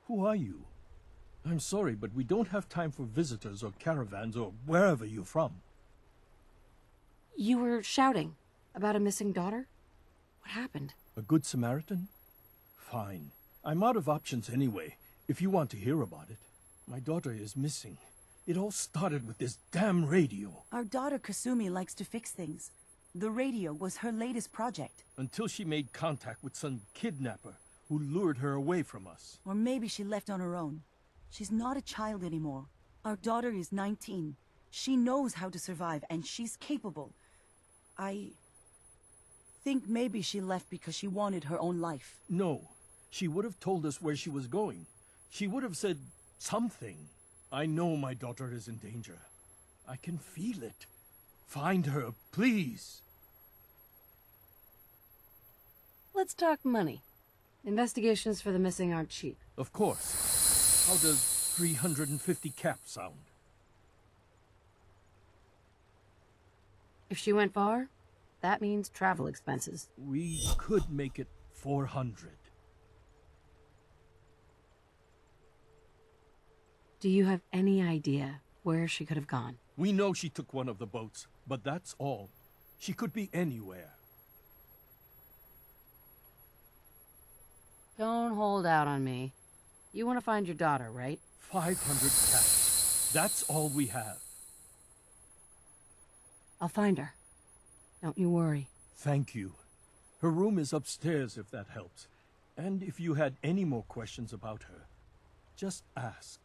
Who are you? I'm sorry, but we don't have time for visitors or caravans or wherever you're from. You were shouting about a missing daughter? What happened? A good Samaritan? Fine. I'm out of options anyway, if you want to hear about it. My daughter is missing. It all started with this damn radio. Our daughter Kasumi likes to fix things. The radio was her latest project. Until she made contact with some kidnapper who lured her away from us. Or maybe she left on her own. She's not a child anymore. Our daughter is 19. She knows how to survive, and she's capable. I think maybe she left because she wanted her own life. No. She would have told us where she was going. She would have said something. I know my daughter is in danger. I can feel it. Find her, please. Let's talk money. Investigations for the missing aren't cheap. Of course. How does 350 cap sound? If she went far, that means travel expenses. We could make it 400. Do you have any idea where she could have gone? We know she took one of the boats, but that's all. She could be anywhere. Don't hold out on me. You want to find your daughter, right? 500 caps. That's all we have. I'll find her. Don't you worry. Thank you. Her room is upstairs if that helps. And if you had any more questions about her, just ask.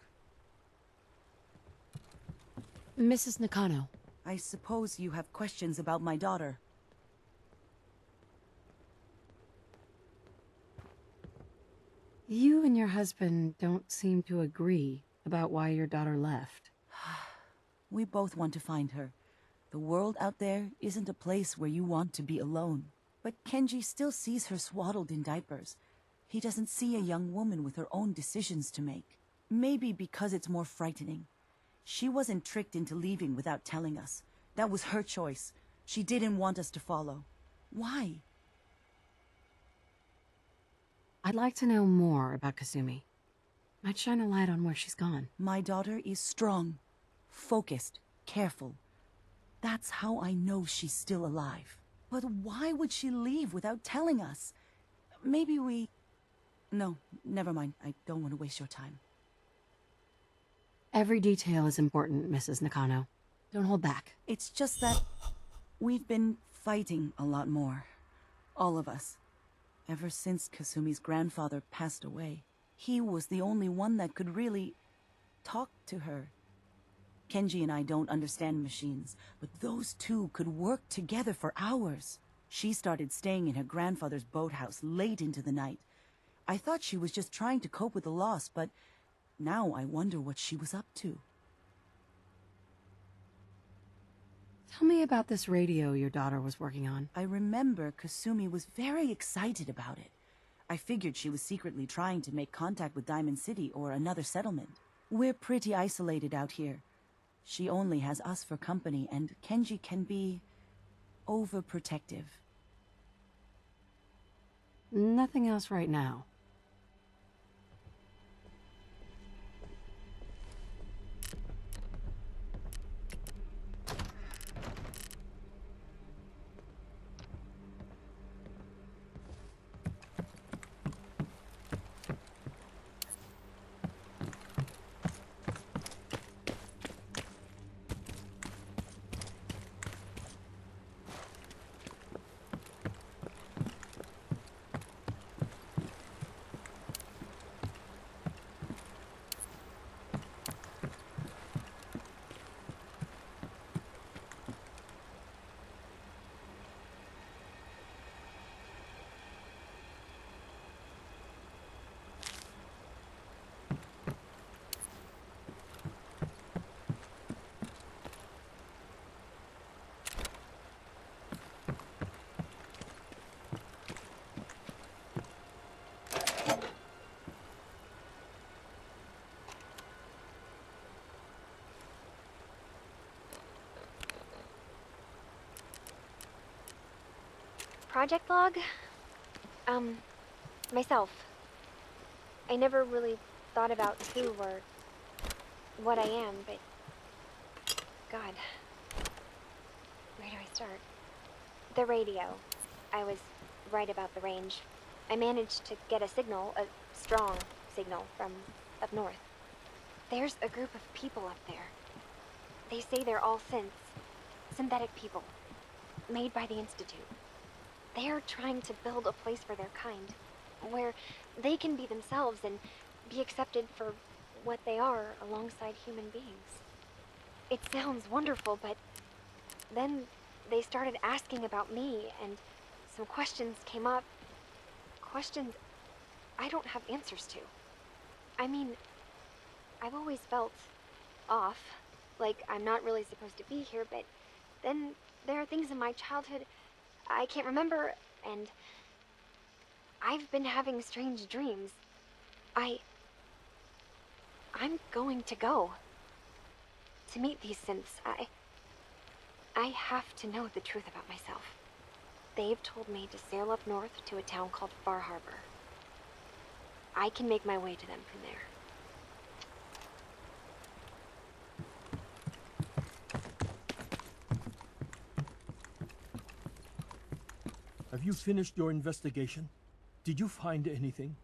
Mrs. Nakano. I suppose you have questions about my daughter. You and your husband don't seem to agree about why your daughter left. We both want to find her. The world out there isn't a place where you want to be alone. But Kenji still sees her swaddled in diapers. He doesn't see a young woman with her own decisions to make. Maybe because it's more frightening. She wasn't tricked into leaving without telling us. That was her choice. She didn't want us to follow. Why? I'd like to know more about Kasumi. Might shine a light on where she's gone. My daughter is strong, focused, careful. That's how I know she's still alive. But why would she leave without telling us? Maybe we... No, never mind. I don't want to waste your time. Every detail is important, Mrs. Nakano. Don't hold back. It's just that we've been fighting a lot more. All of us. Ever since Kasumi's grandfather passed away. He was the only one that could really talk to her. Kenji and I don't understand machines, but those two could work together for hours. She started staying in her grandfather's boathouse late into the night. I thought she was just trying to cope with the loss, but now I wonder what she was up to. Tell me about this radio your daughter was working on. I remember Kasumi was very excited about it. I figured she was secretly trying to make contact with Diamond City or another settlement. We're pretty isolated out here. She only has us for company, and Kenji can be overprotective. Nothing else right now. Project log? Myself. I never really thought about who or what I am, but God, where do I start? The radio. I was right about the range. I managed to get a signal, a strong signal, from up north. There's a group of people up there. They say they're all synthetic people, made by the Institute. They're trying to build a place for their kind, where they can be themselves and be accepted for what they are alongside human beings. It sounds wonderful, but then they started asking about me, and some questions came up. Questions I don't have answers to. I mean, I've always felt off, like I'm not really supposed to be here, but then there are things in my childhood I can't remember, and I've been having strange dreams. I'm going to go to meet these synths. I have to know the truth about myself. They've told me to sail up north to a town called Far Harbor. I can make my way to them from there. Have you finished your investigation? Did you find anything?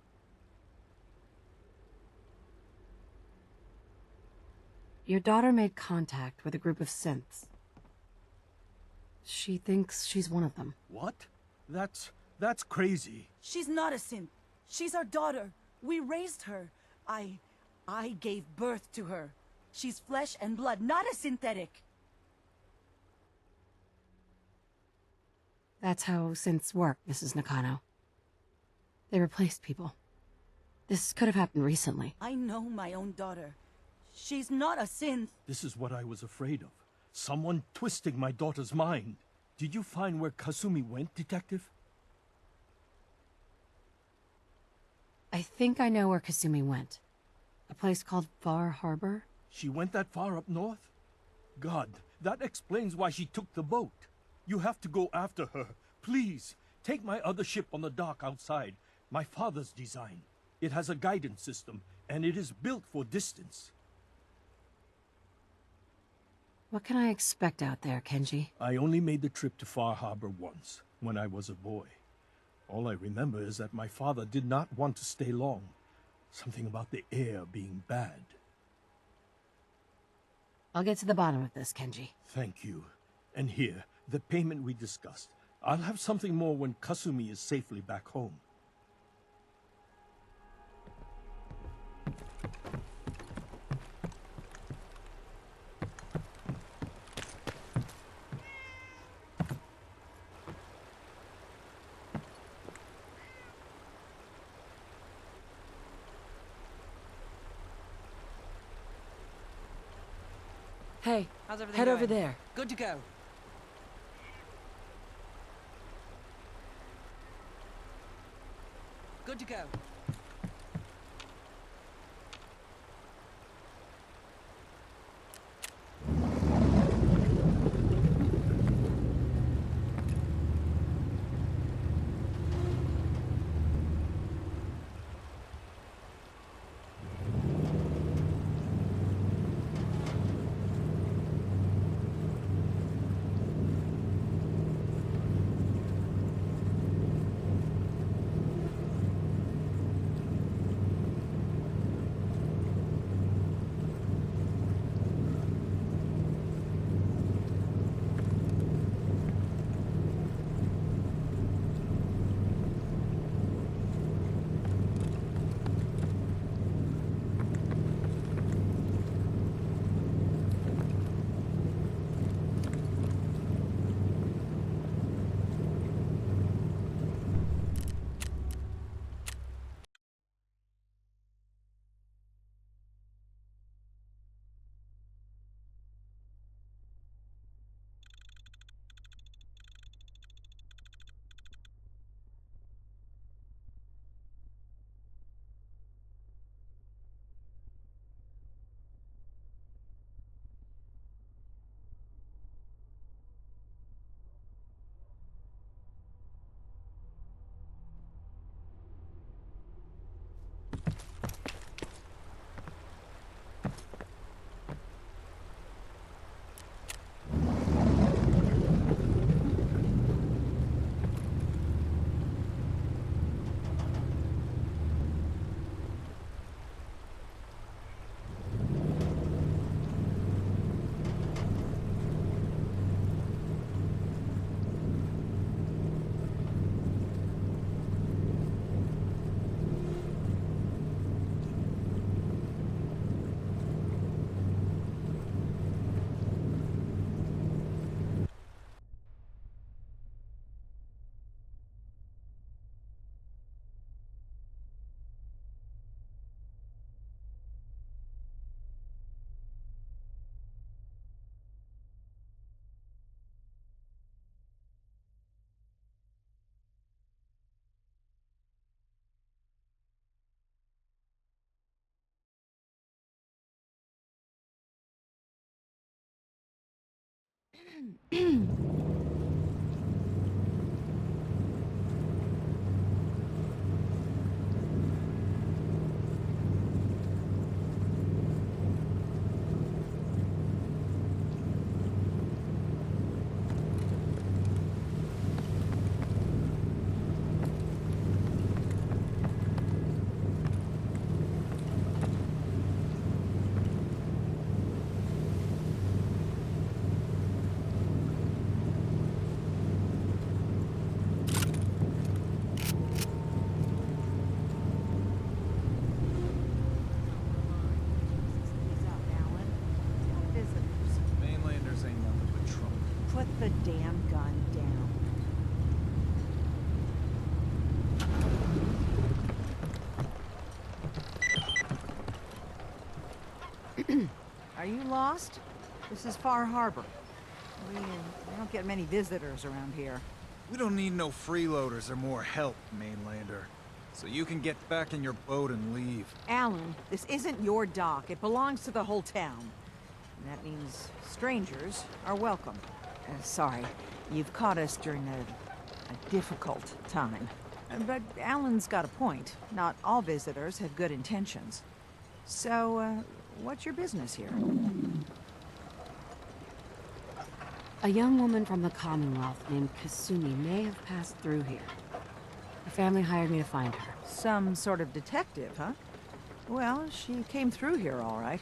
Your daughter made contact with a group of synths. She thinks she's one of them. What? That's crazy. She's not a synth. She's our daughter. We raised her. I gave birth to her. She's flesh and blood, not a synthetic. That's how synths work, Mrs. Nakano. They replaced people. This could have happened recently. I know my own daughter. She's not a synth. This is what I was afraid of. Someone twisting my daughter's mind. Did you find where Kasumi went, Detective? I think I know where Kasumi went. A place called Far Harbor? She went that far up north? God, that explains why she took the boat. You have to go after her. Please, take my other ship on the dock outside. My father's design. It has a guidance system, and it is built for distance. What can I expect out there, Kenji? I only made the trip to Far Harbor once, when I was a boy. All I remember is that my father did not want to stay long. Something about the air being bad. I'll get to the bottom of this, Kenji. Thank you. And here, the payment we discussed. I'll have something more when Kasumi is safely back home. Hey, How's everything head going? over there. Good to go. Good to go. Mainlanders ain't nothing but trouble. Put the damn gun down. Are you lost? This is Far Harbor. We don't get many visitors around here. We don't need no freeloaders or more help, mainlander. So you can get back in your boat and leave. Alan, this isn't your dock. It belongs to the whole town. And that means strangers are welcome. Sorry, you've caught us during a difficult time. But Alan's got a point. Not all visitors have good intentions. So, what's your business here? A young woman from the Commonwealth named Kasumi may have passed through here. Her family hired me to find her. Some sort of detective, huh? Well, she came through here all right.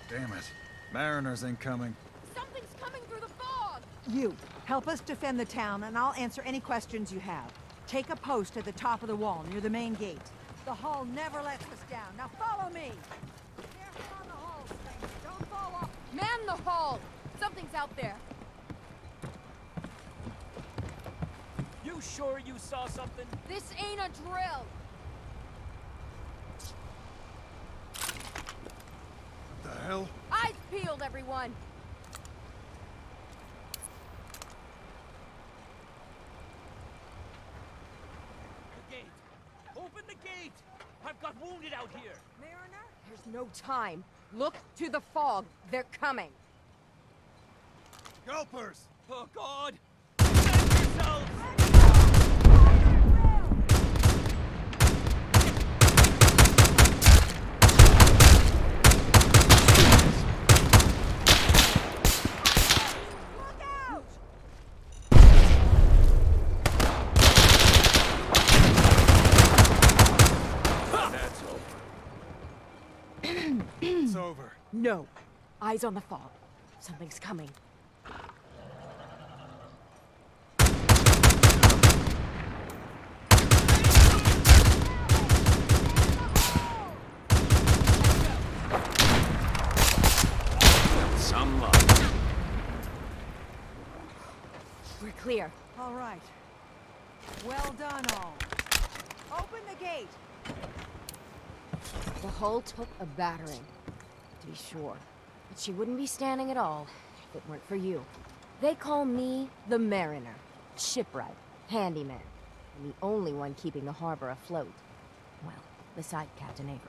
Damn it. Mariners incoming. Something's coming through the fog! You, help us defend the town, and I'll answer any questions you have. Take a post at the top of the wall, near the main gate. The hull never lets us down. Now follow me! Careful on the hull, stranger. Don't fall off. Man the hull! Something's out there. You sure you saw something? This ain't a drill! What the hell? Eyes peeled, everyone! The gate! Open the gate! I've got wounded out here! Mariner? There's no time. Look to the fog. They're coming. Gulpers! Oh, God! Save yourselves! That's over. It's over. No. Eyes on the fog. Something's coming. Some luck. We're clear. All right. Well done, all. Open the gate. The hull took a battering, to be sure. But she wouldn't be standing at all if it weren't for you. They call me the Mariner, shipwright, handyman, and the only one keeping the harbor afloat. Well, beside Captain Avery.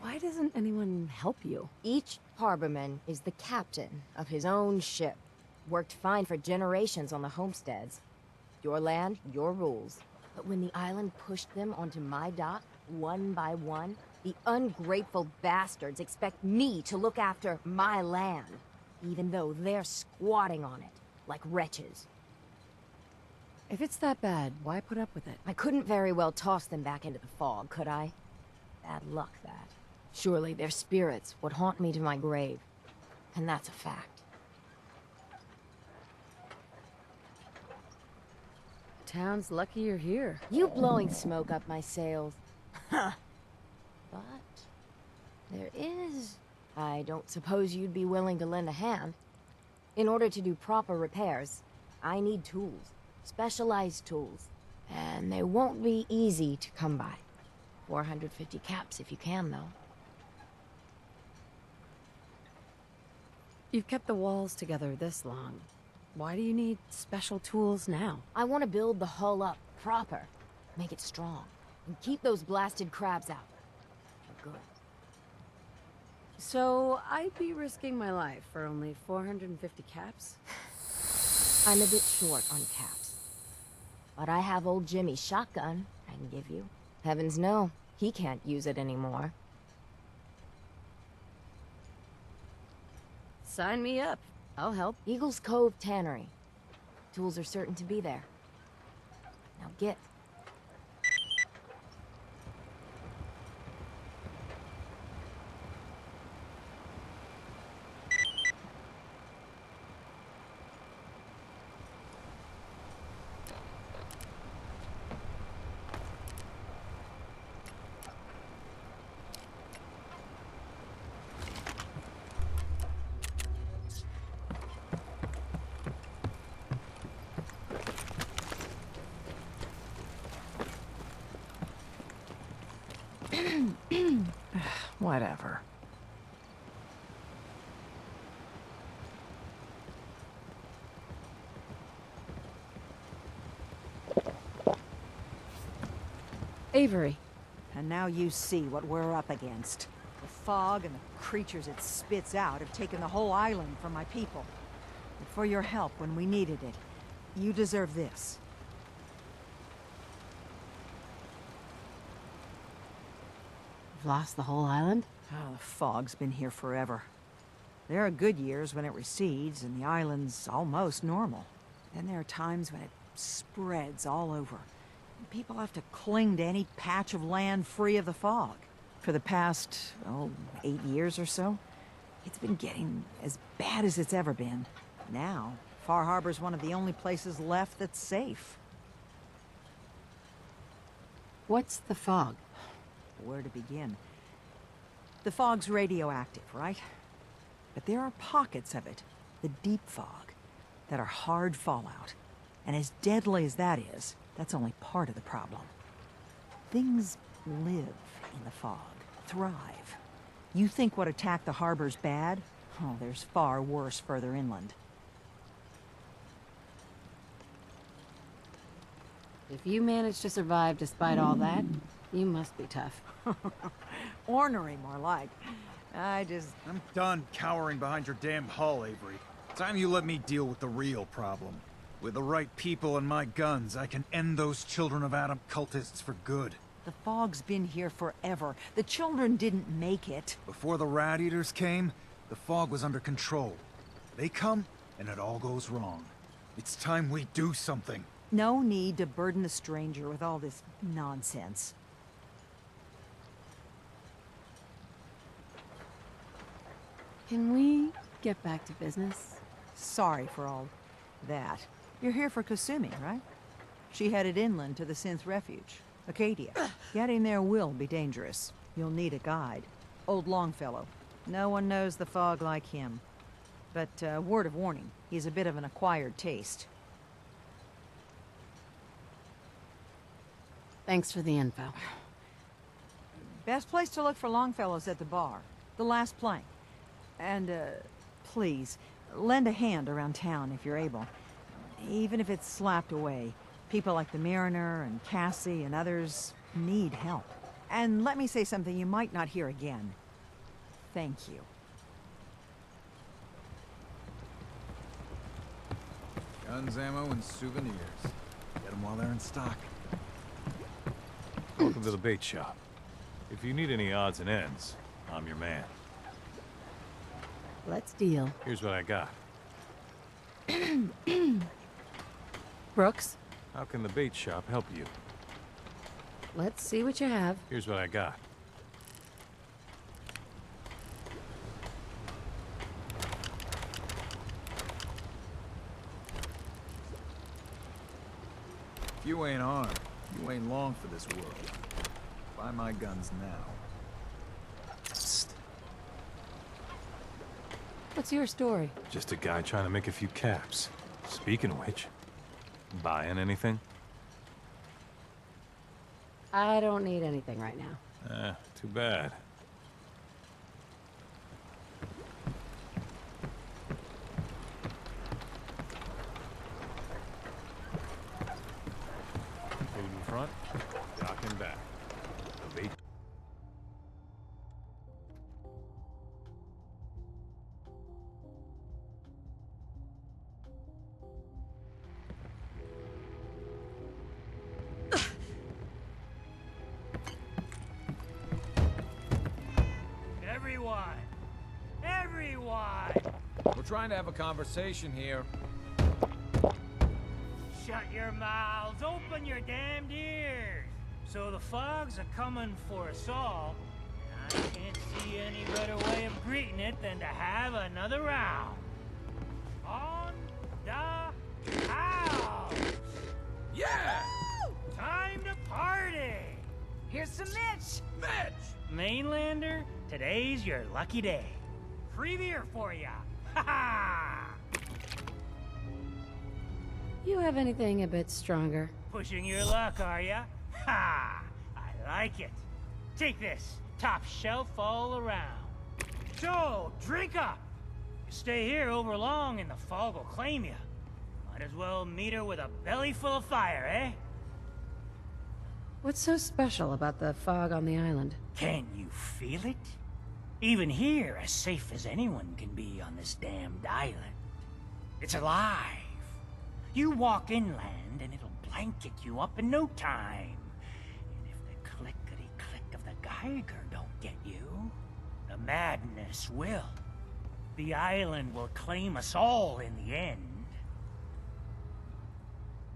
Why doesn't anyone help you? Each harborman is the captain of his own ship. Worked fine for generations on the homesteads. Your land, your rules. But when the island pushed them onto my dock, one by one, the ungrateful bastards expect me to look after my land, even though they're squatting on it, like wretches. If it's that bad, why put up with it? I couldn't very well toss them back into the fog, could I? Bad luck, that. Surely their spirits would haunt me to my grave. And that's a fact. Town's lucky you're here. You blowing smoke up my sails. Huh. But there is... I don't suppose you'd be willing to lend a hand. In order to do proper repairs, I need tools. Specialized tools. And they won't be easy to come by. 450 caps if you can, though. You've kept the walls together this long. Why do you need special tools now? I want to build the hull up proper. Make it strong. And keep those blasted crabs out. For good. So I'd be risking my life for only 450 caps? I'm a bit short on caps. But I have old Jimmy's shotgun I can give you. Heavens no, he can't use it anymore. Sign me up. I'll help. Eagles Cove Tannery. Tools are certain to be there. Now get. Whatever. Avery. And now you see what we're up against. The fog and the creatures it spits out have taken the whole island from my people. And for your help when we needed it, you deserve this. You've lost the whole island? Oh, the fog's been here forever. There are good years when it recedes and the island's almost normal. Then there are times when it spreads all over. And people have to cling to any patch of land free of the fog. For the past, 8 years or so, it's been getting as bad as it's ever been. Now, Far Harbor's one of the only places left that's safe. What's the fog? Where to begin? The fog's radioactive, right? But there are pockets of it, the deep fog, that are hard fallout. And as deadly as that is, that's only part of the problem. Things live in the fog, thrive. You think what attacked the harbor's bad? Oh, there's far worse further inland. If you manage to survive despite all that, you must be tough. Ornery, more like. I'm done cowering behind your damn hull, Avery. Time you let me deal with the real problem. With the right people and my guns, I can end those Children of Adam cultists for good. The fog's been here forever. The children didn't make it. Before the Rat Eaters came, the fog was under control. They come, and it all goes wrong. It's time we do something. No need to burden the stranger with all this nonsense. Can we get back to business? Sorry for all that. You're here for Kasumi, right? She headed inland to the Synth Refuge, Acadia. Getting there will be dangerous. You'll need a guide. Old Longfellow. No one knows the fog like him. But, word of warning, he's a bit of an acquired taste. Thanks for the info. Best place to look for Longfellow's at the bar. The last plank. And, please, lend a hand around town if you're able. Even if it's slapped away. People like the Mariner and Cassie and others need help. And let me say something you might not hear again. Thank you. Guns, ammo, and souvenirs. Get them while they're in stock. Welcome to the bait shop. If you need any odds and ends, I'm your man. Let's deal. Here's what I got. Brooks, How can the bait shop help you? let's see what you have. Here's what I got. If you ain't armed, you ain't long for this world. Buy my guns now. Psst. What's your story? Just a guy trying to make a few caps. Speaking of which, buying anything? I don't need anything right now. Too bad. Food in front, docking back. The bait. everyone! Everyone! We're trying to have a conversation here. Shut your mouths, open your damned ears! So the fogs are coming for us all, and I can't see any better way of greeting it than to have another round. On the house! Yeah! Time to party! Here's some Mitch! Mitch! Mainlander, today's your lucky day. Free beer for ya! Ha ha! You have anything a bit stronger? Pushing your luck, are ya? Ha! I like it. Take this, top shelf all around. So, drink up! You stay here over long and the fog will claim you. Might as well meet her with a belly full of fire, eh? What's so special about the fog on the island? Can you feel it? Even here, as safe as anyone can be on this damned island. It's alive. You walk inland and it'll blanket you up in no time. And if the clickety-click of the Geiger don't get you, the madness will. The island will claim us all in the end.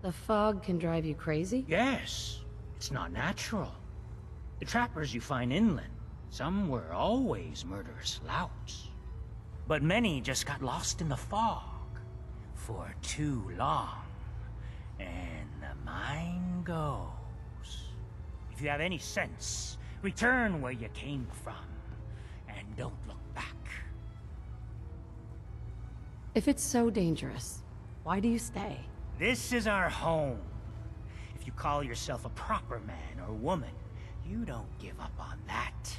The fog can drive you crazy? Yes, it's not natural. The trappers you find inland, some were always murderous louts. But many just got lost in the fog for too long. And the mind goes. If you have any sense, return where you came from, and don't look back. If it's so dangerous, why do you stay? This is our home. If you call yourself a proper man or woman, you don't give up on that.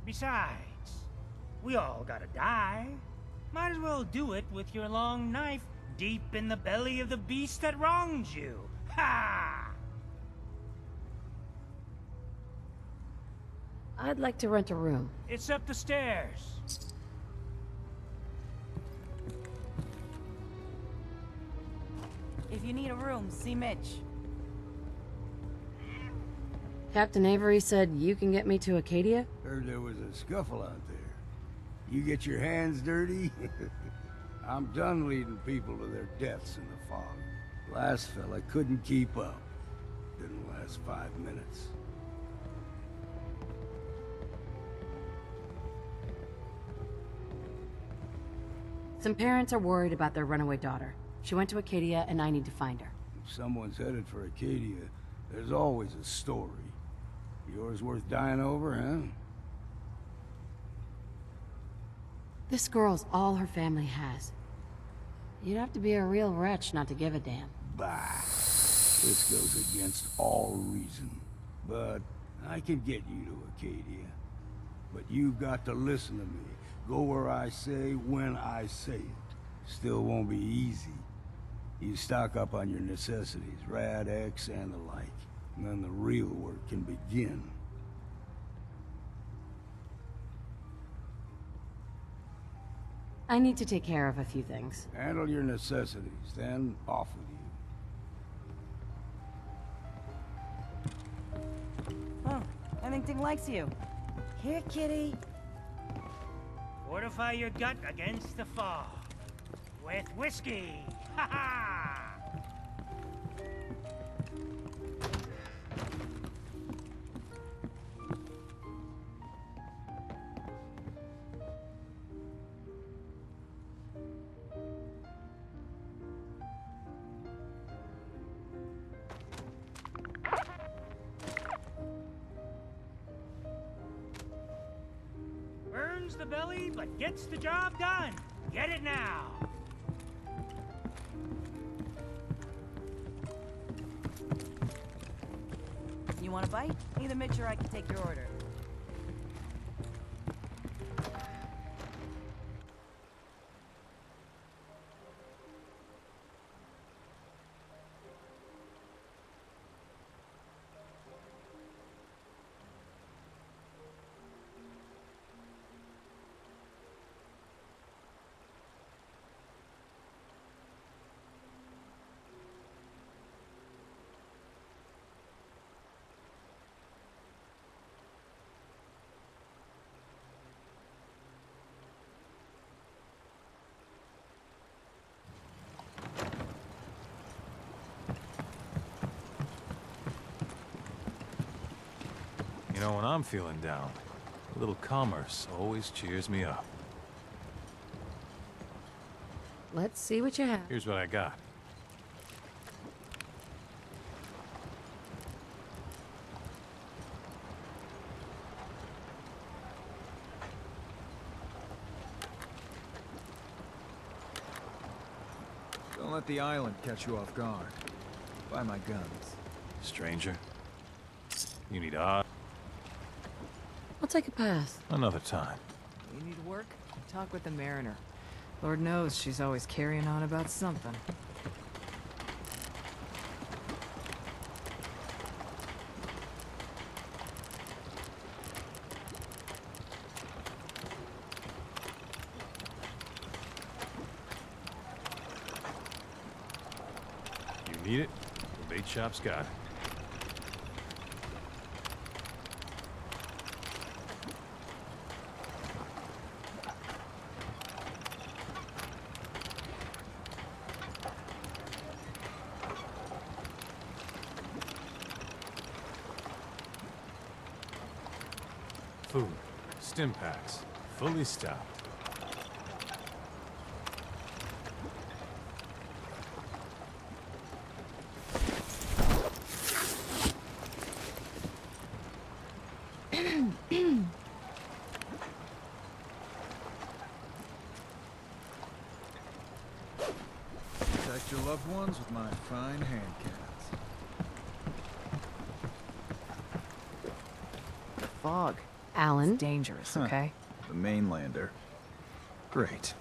Besides, we all gotta die. Might as well do it with your long knife deep in the belly of the beast that wronged you. Ha! I'd like to rent a room. It's up the stairs. If you need a room, see Mitch. Captain Avery said you can get me to Acadia? Heard there was a scuffle out there. You get your hands dirty? I'm done leading people to their deaths in the fog. Last fella couldn't keep up. Didn't last 5 minutes. Some parents are worried about their runaway daughter. She went to Acadia and I need to find her. If someone's headed for Acadia, there's always a story. Yours worth dying over, huh? This girl's all her family has. You'd have to be a real wretch not to give a damn. Bah. This goes against all reason. But I can get you to Acadia. But you've got to listen to me. Go where I say, when I say it. Still won't be easy. You stock up on your necessities, Rad X and the like. And then the real work can begin. I need to take care of a few things. Handle your necessities, then off with you. Oh, Ellington likes you. Here, kitty. Fortify your gut against the fog. With whiskey. Ha ha! Burns the belly, but gets the job done. Get it now. You want a bite? Either Mitch or I can take your order. You know, when I'm feeling down, a little commerce always cheers me up. Let's see what you have. Here's what I got. Don't let the island catch you off guard. Buy my guns. Stranger. You need odds. I'll take a pass. Another time. You need work? Talk with the Mariner. Lord knows she's always carrying on about something. You need it? The bait shop's got it. Food, stim packs, fully stocked. Protect your loved ones with my fine hand cannons. Fog. Alan? It's dangerous, okay? The mainlander. Great.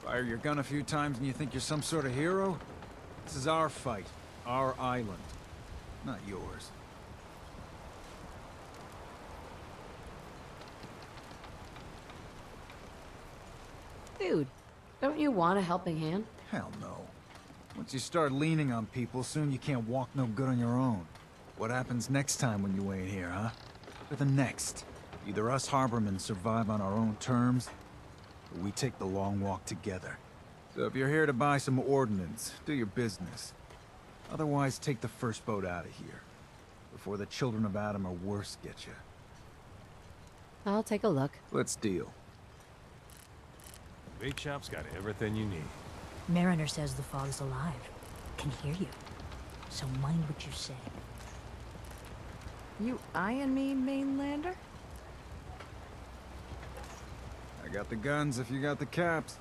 Fire your gun a few times and you think you're some sort of hero? This is our fight. Our island. Not yours. Dude, don't you want a helping hand? Hell no. Once you start leaning on people, soon you can't walk no good on your own. What happens next time when you ain't here, huh? Or the next? Either us harbormen survive on our own terms, or we take the long walk together. So if you're here to buy some ordnance, do your business. Otherwise, take the first boat out of here, before the children of Adam or worse get you. I'll take a look. Let's deal. The bait shop's got everything you need. Mariner says the fog's alive. Can hear you. So mind what you say. You eyeing me, mainlander? I got the guns if you got the caps.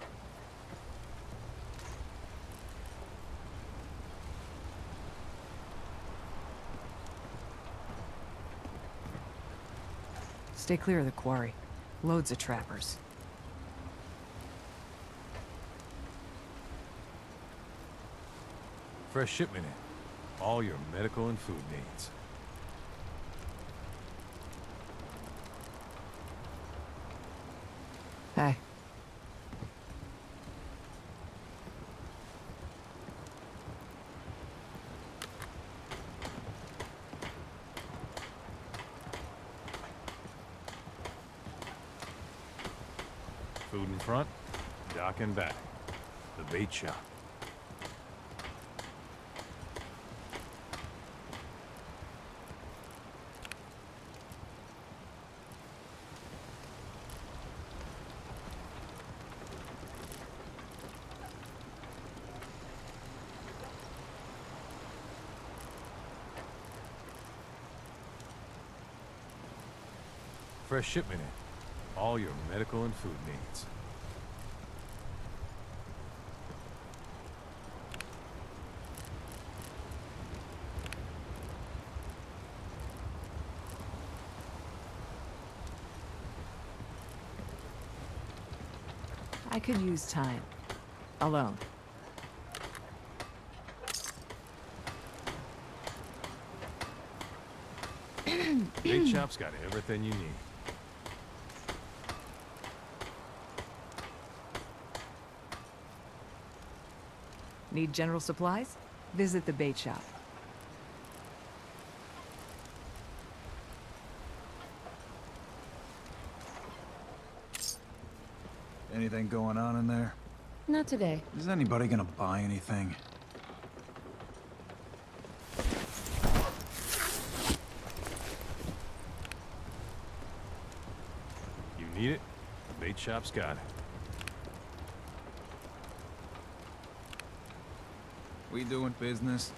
Stay clear of the quarry. Loads of trappers. Fresh shipment in. All your medical and food needs. Hey. Food in front, dock in back. The bait shop. Fresh shipment in. All your medical and food needs. I could use time. Alone. Bait shop's got everything you need. Need general supplies? Visit the bait shop. Anything going on in there? Not today. Is anybody gonna buy anything? Need it? The bait shop's got it. We doing business?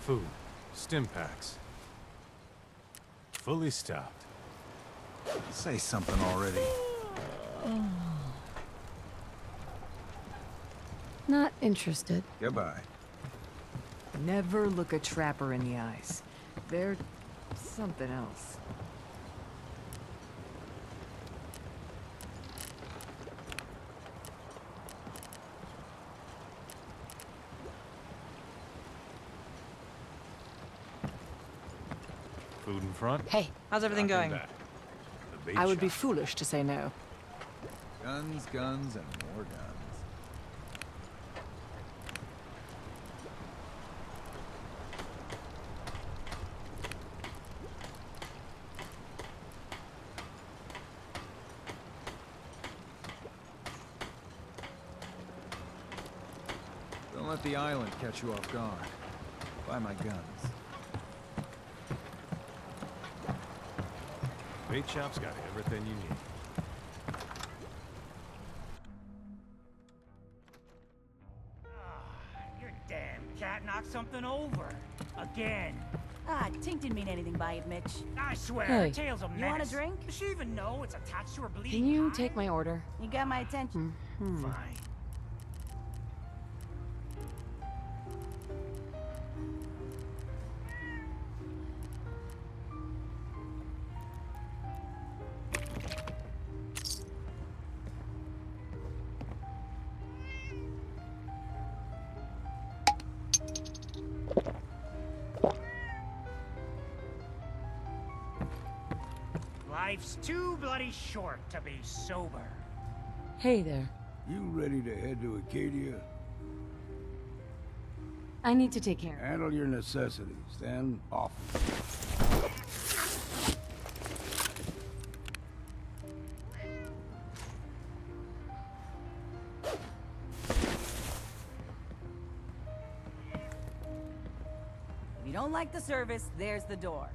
Food. Stim packs. Fully stocked. Say something already. Not interested. Goodbye. Never look a trapper in the eyes. They're something else. Food in front. Hey, how's everything nothing going? back. The bait I would be shop. foolish to say no. Guns, guns, and more guns. Don't let the island catch you off guard. Buy my guns. Bait shop's got everything you need. Your damn cat knocked something over. Again. Ah, Tink didn't mean anything by it, Mitch. I swear, Hey. her tail's a mess. You want a drink? Does she even know it's attached to her bleeding Can you eye? take my order? You got my attention. Fine. Life's too bloody short to be sober. Hey there. You ready to head to Acadia? I need to take care of it. Handle your necessities, then off. If you don't like the service, there's the door.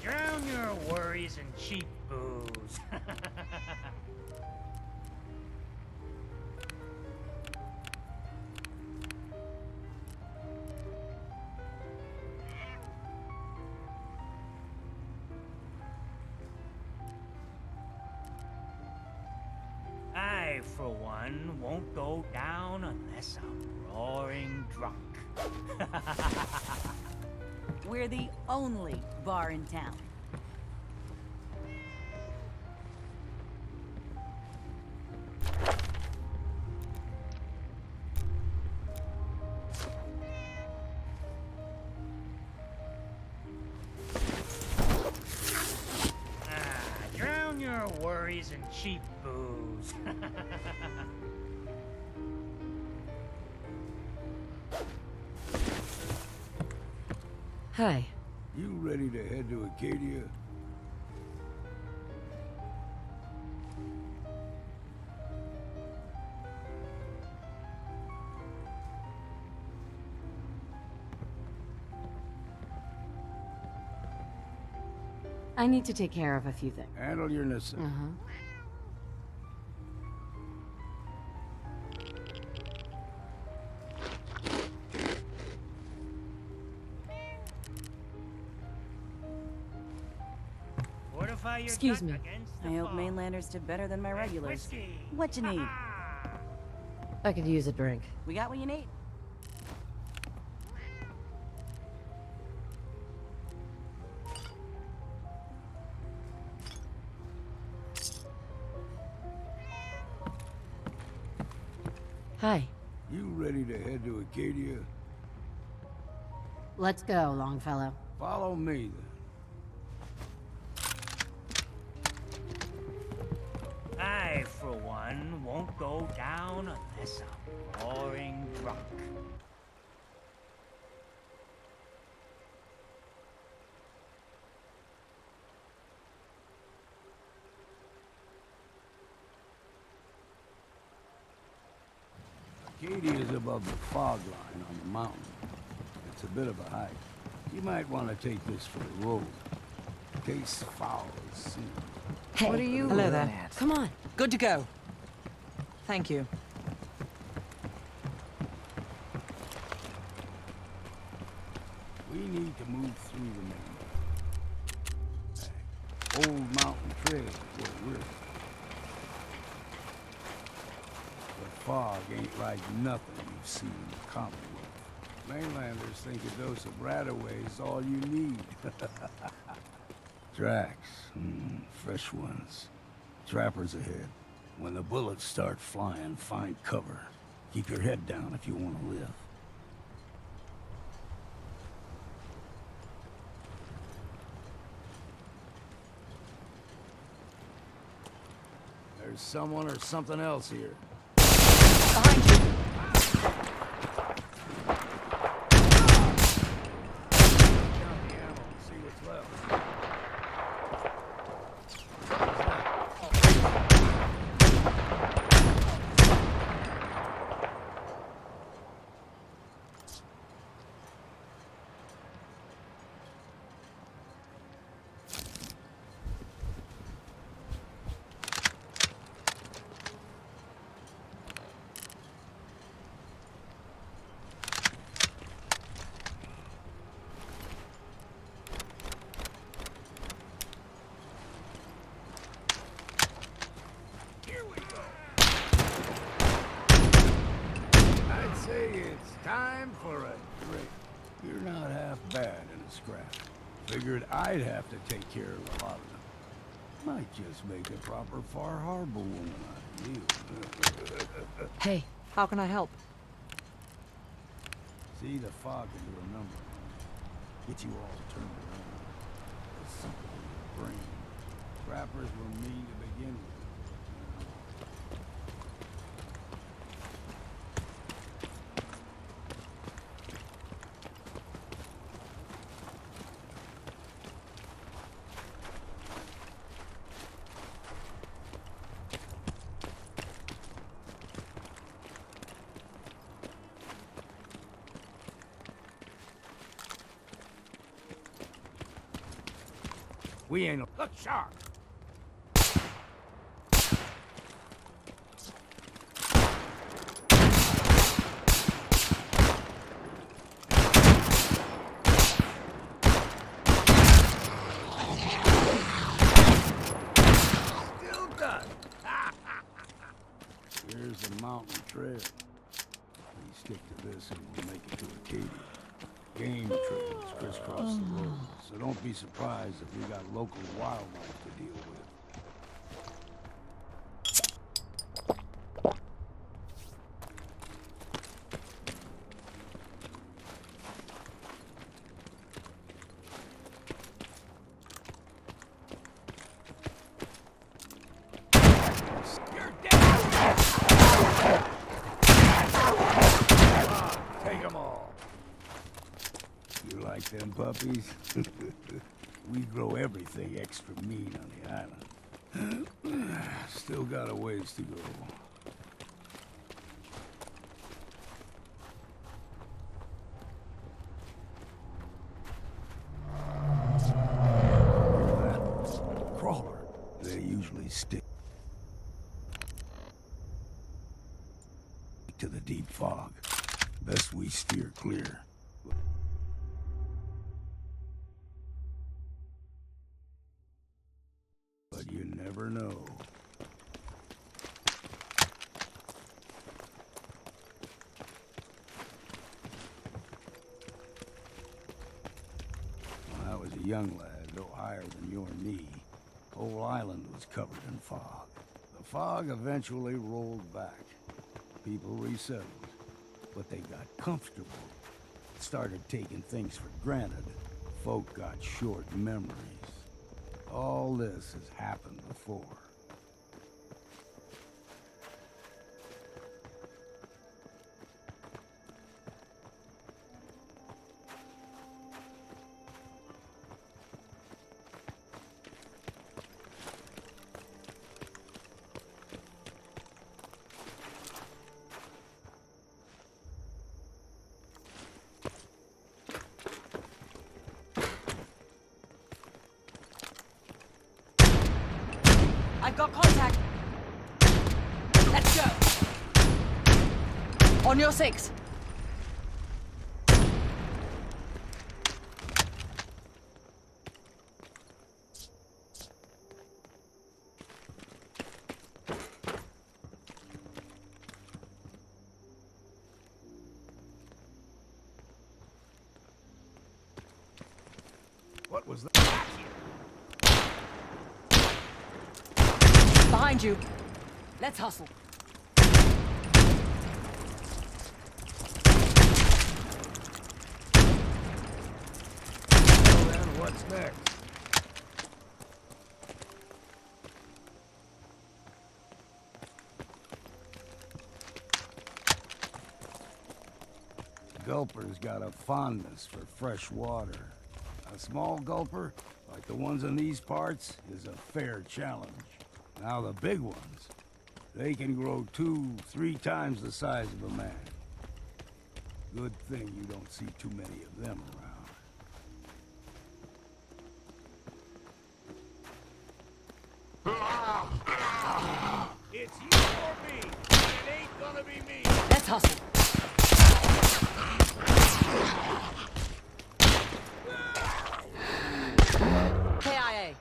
Drown your worries in cheap booze. I, for one, won't go down unless I'm roaring drunk. We're the only bar in town. Drown your worries in cheap booze. Hi. You ready to head to Acadia? I need to take care of a few things. Handle your necessities. Fortify your Excuse gut me. against the I hope fog. mainlanders did better than my regulars. Whiskey. What you need? I could use a drink. We got what you need? Hi. You ready to head to Acadia? Let's go, Longfellow. Follow me, then. I, for one, won't go down unless I'm roaring drunk. Acadia is above the fog line on the mountain. It's a bit of a hike. You might want to take this for the road, in case foul is seen. Hey, what are you looking at? Come on. Good to go. Thank you. We need to move through the main old mountain trail is where we're. The fog ain't like nothing you've seen in the Commonwealth. Mainlanders think a dose of Radaway is all you need. Tracks, fresh ones. Trappers ahead. When the bullets start flying, find cover. Keep your head down if you want to live. There's someone or something else here. Behind you. Time for a drink. You're not half bad in a scrap. Figured I'd have to take care of a lot of them. Might just make a proper Far Harbor woman out of you. Hey, how can I help? See, the fog can do a number. Get you all turned around. It's something in your brain. Trappers were mean to begin with. We ain't look sharp. Still done. Here's the mountain trail. We stick to this and we'll make it to Acadia. Game trails crisscross the road, so don't be surprised if we got local wildlife to deal with. You're dead! Take them all. You like them puppies? We grow everything extra mean on the island. Still got a ways to go. That crawler, they usually stick to the deep fog. Best we steer clear. But you never know. When I was a young lad, no higher than you or me, whole island was covered in fog. The fog eventually rolled back. People resettled, but they got comfortable. Started taking things for granted. Folk got short memories. All this has happened before. I've got contact. Let's go. On your 6. What was that? Behind you. Let's hustle. So then, what's next? Gulper's got a fondness for fresh water. A small gulper, like the ones in these parts, is a fair challenge. Now the big ones, they can grow 2-3 times the size of a man. Good thing you don't see too many of them around. It's you or me, and it ain't gonna be me. Let's hustle. KIA.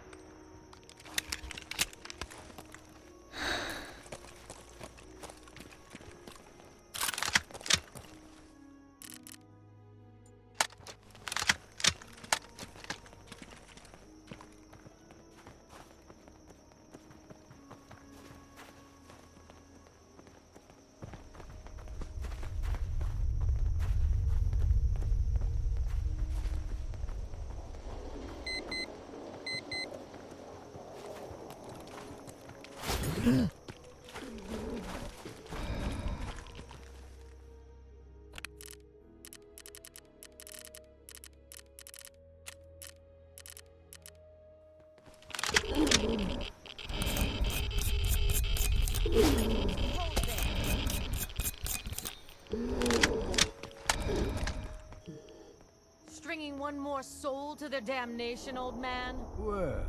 Stringing one more soul to their damnation, old man? Well,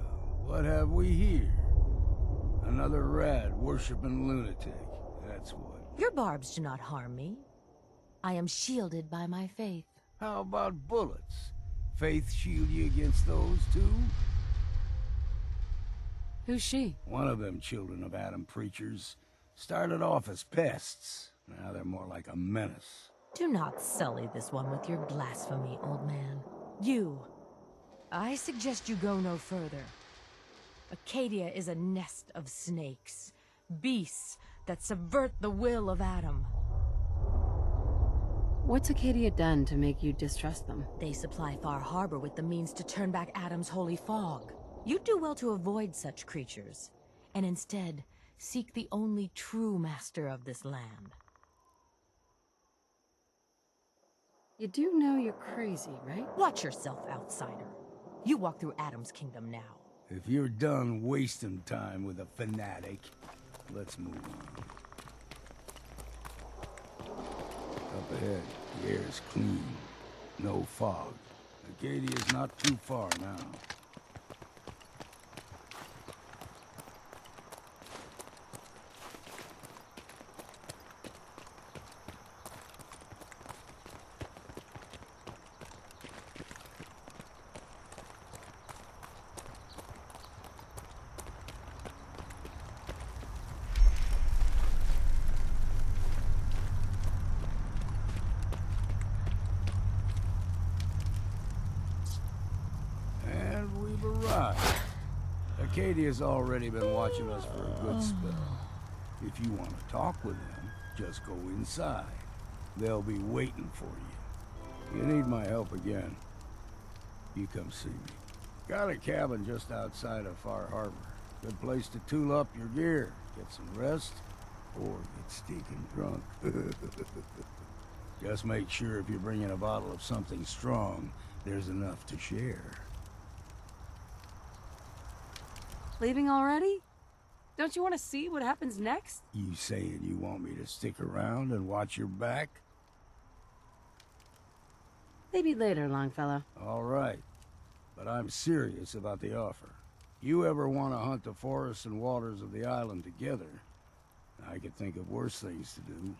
what have we here? Another rad-worshipping lunatic, that's what. Your barbs do not harm me. I am shielded by my faith. How about bullets? Faith shield you against those, too? Who's she? One of them children of Adam preachers started off as pests. Now they're more like a menace. Do not sully this one with your blasphemy, old man. You. I suggest you go no further. Acadia is a nest of snakes. Beasts that subvert the will of Adam. What's Acadia done to make you distrust them? They supply Far Harbor with the means to turn back Adam's holy fog. You'd do well to avoid such creatures, and instead seek the only true master of this land. You do know you're crazy, right? Watch yourself, outsider. You walk through Adam's kingdom now. If you're done wasting time with a fanatic, let's move on. Up ahead, the air is clean. No fog. Acadia's not too far now. Acadia's already been watching us for a good spell. If you want to talk with them, just go inside. They'll be waiting for you. You need my help again, you come see me. Got a cabin just outside of Far Harbor. Good place to tool up your gear, get some rest, or get stinking drunk. Just make sure if you're bringing a bottle of something strong, there's enough to share. Leaving already? Don't you want to see what happens next? You saying you want me to stick around and watch your back? Maybe later, Longfellow. All right. But I'm serious about the offer. You ever want to hunt the forests and waters of the island together, I could think of worse things to do.